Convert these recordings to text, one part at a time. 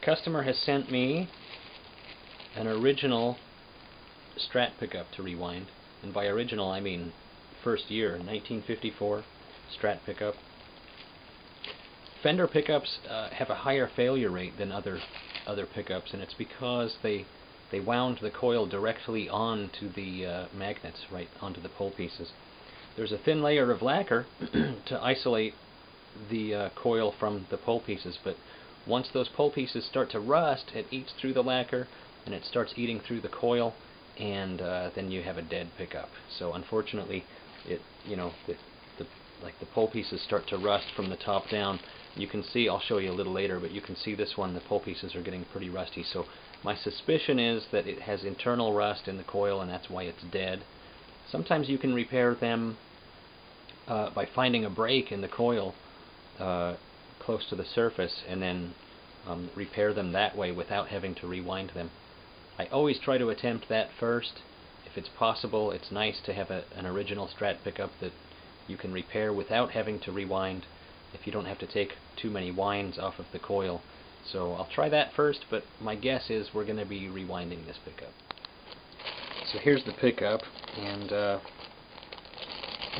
Customer has sent me an original Strat pickup to rewind, and by original I mean first year, 1954 Strat pickup. Fender pickups have a higher failure rate than other pickups, and it's because they wound the coil directly onto the magnets, right onto the pole pieces. There's a thin layer of lacquer to isolate the coil from the pole pieces, but once those pole pieces start to rust, it eats through the lacquer and it starts eating through the coil, and then you have a dead pickup. So unfortunately, like the pole pieces start to rust from the top down. You can see, I'll show you a little later, but you can see this one, the pole pieces are getting pretty rusty. So my suspicion is that it has internal rust in the coil, and that's why it's dead. Sometimes you can repair them by finding a break in the coil close to the surface, and then repair them that way without having to rewind them. I always try to attempt that first. If it's possible, it's nice to have an original Strat pickup that you can repair without having to rewind, if you don't have to take too many winds off of the coil. So I'll try that first, but my guess is we're going to be rewinding this pickup. So here's the pickup, and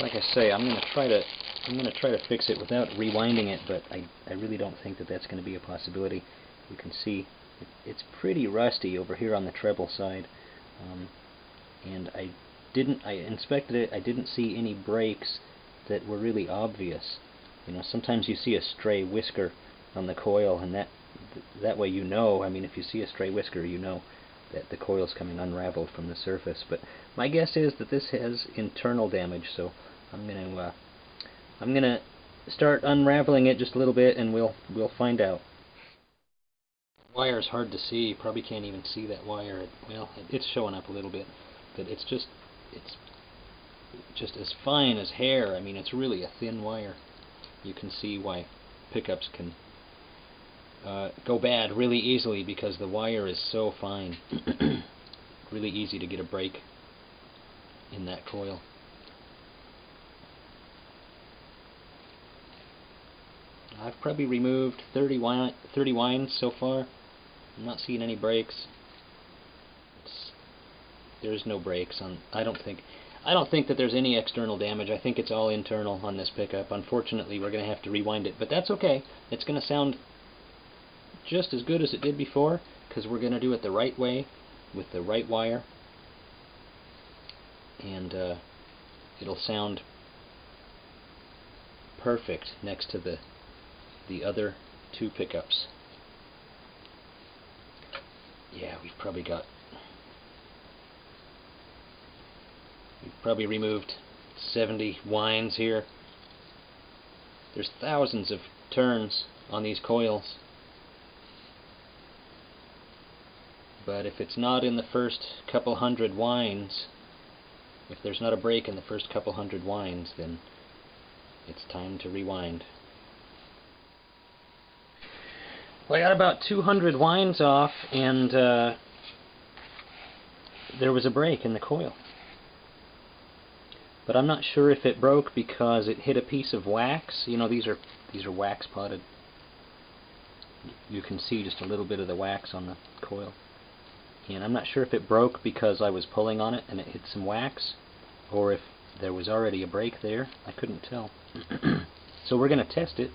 like I say, I'm going to try to fix it without rewinding it, but I really don't think that that's going to be a possibility. You can see it's pretty rusty over here on the treble side, and I inspected it. I didn't see any breaks that were really obvious. You know, sometimes you see a stray whisker on the coil, and that way you know. I mean, if you see a stray whisker, you know that the coil's coming unraveled from the surface. But my guess is that this has internal damage, so I'm gonna start unraveling it just a little bit, and we'll find out. Wire's hard to see. You probably can't even see that wire. Well, it's showing up a little bit, but it's just as fine as hair. I mean, it's really a thin wire. You can see why pickups can go bad really easily, because the wire is so fine. Really easy to get a break in that coil. I've probably removed 30 winds so far. I'm not seeing any breaks. There's no breaks on. I don't think that there's any external damage. I think it's all internal on this pickup. Unfortunately, we're going to have to rewind it, but that's okay. It's going to sound just as good as it did before, because we're going to do it the right way with the right wire, and it'll sound perfect next to the other two pickups. Yeah, we've probably removed 70 winds here. There's thousands of turns on these coils, but if it's not in the first couple hundred winds, if there's not a break in the first couple hundred winds, then it's time to rewind. Well, I got about 200 winds off, and there was a break in the coil. But I'm not sure if it broke because it hit a piece of wax. You know, these are wax potted. You can see just a little bit of the wax on the coil. And I'm not sure if it broke because I was pulling on it and it hit some wax, or if there was already a break there. I couldn't tell. So we're going to test it.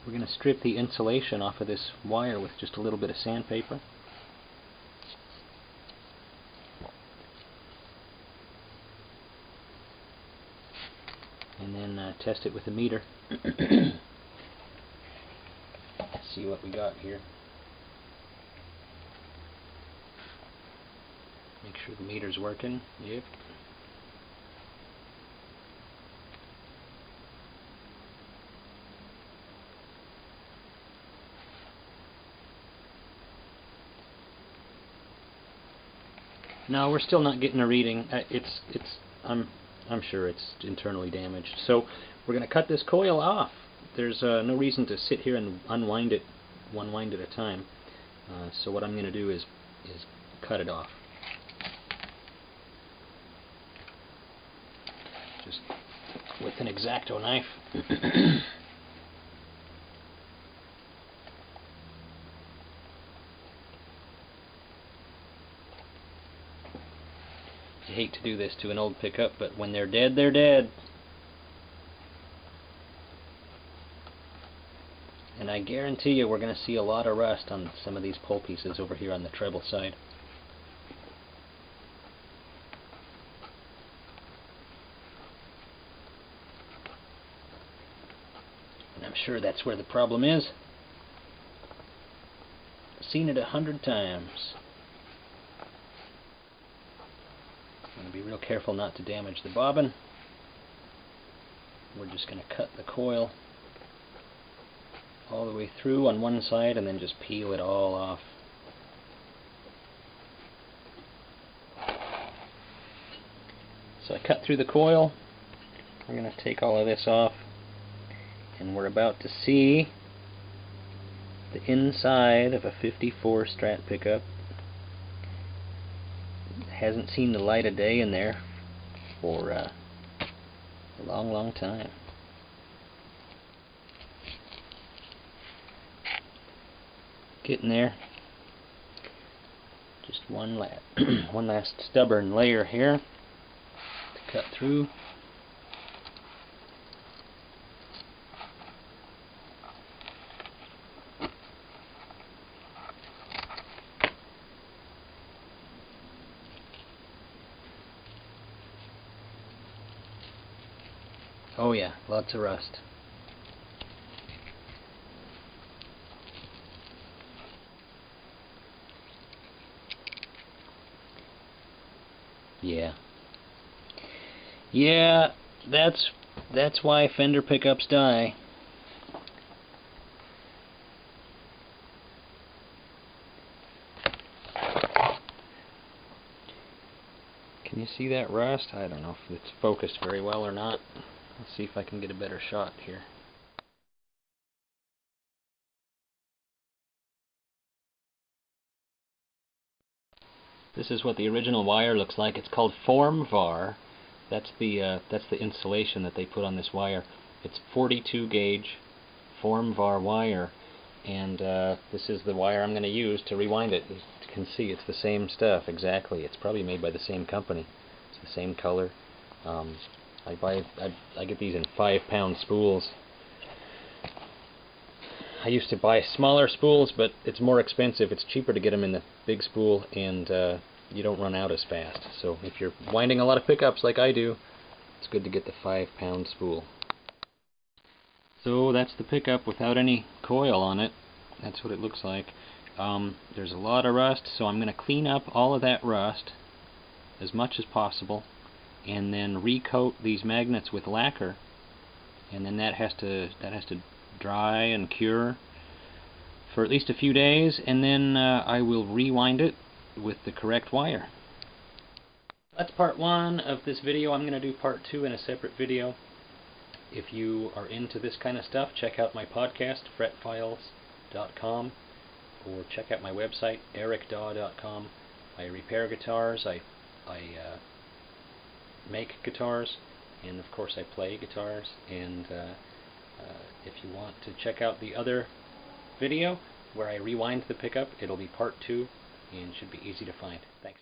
We're going to strip the insulation off of this wire with just a little bit of sandpaper. And then test it with a meter. Let's see what we got here. Make sure the meter's working. Yep. No, we're still not getting a reading. I'm sure it's internally damaged. So we're going to cut this coil off. There's no reason to sit here and unwind it one wind at a time. So what I'm going to do is cut it off. Just with an X-Acto knife. hate to do this to an old pickup, but when they're dead, they're dead. And I guarantee you we're going to see a lot of rust on some of these pole pieces over here on the treble side. And I'm sure that's where the problem is. I've seen it 100 times. I'm going to be real careful not to damage the bobbin. We're just going to cut the coil all the way through on one side and then just peel it all off. So I cut through the coil. I'm going to take all of this off, and we're about to see the inside of a 54 Strat pickup. It hasn't seen the light of day in there for a long time. Getting there. Just one last stubborn layer here to cut through. Oh yeah, lots of rust. Yeah, that's why Fender pickups die. Can you see that rust? I don't know if it's focused very well or not. Let's see if I can get a better shot here. This is what the original wire looks like. It's called FormVar. That's the insulation that they put on this wire. It's 42 gauge FormVar wire, and this is the wire I'm going to use to rewind it. You can see it's the same stuff exactly. It's probably made by the same company. It's the same color. I get these in 5-pound spools. I used to buy smaller spools, but it's more expensive. It's cheaper to get them in the big spool, and you don't run out as fast. So if you're winding a lot of pickups like I do, it's good to get the 5-pound spool. So that's the pickup without any coil on it. That's what it looks like. There's a lot of rust, so I'm going to clean up all of that rust as much as possible, and then recoat these magnets with lacquer, and then that has to dry and cure for at least a few days, and then I will rewind it with the correct wire. That's part 1 of this video. I'm going to do part 2 in a separate video. If you are into this kind of stuff, check out my podcast, fretfiles.com, or check out my website, ericdaw.com. I repair guitars, I make guitars, and of course I play guitars. And if you want to check out the other video where I rewind the pickup, it'll be part 2 and should be easy to find. Thanks.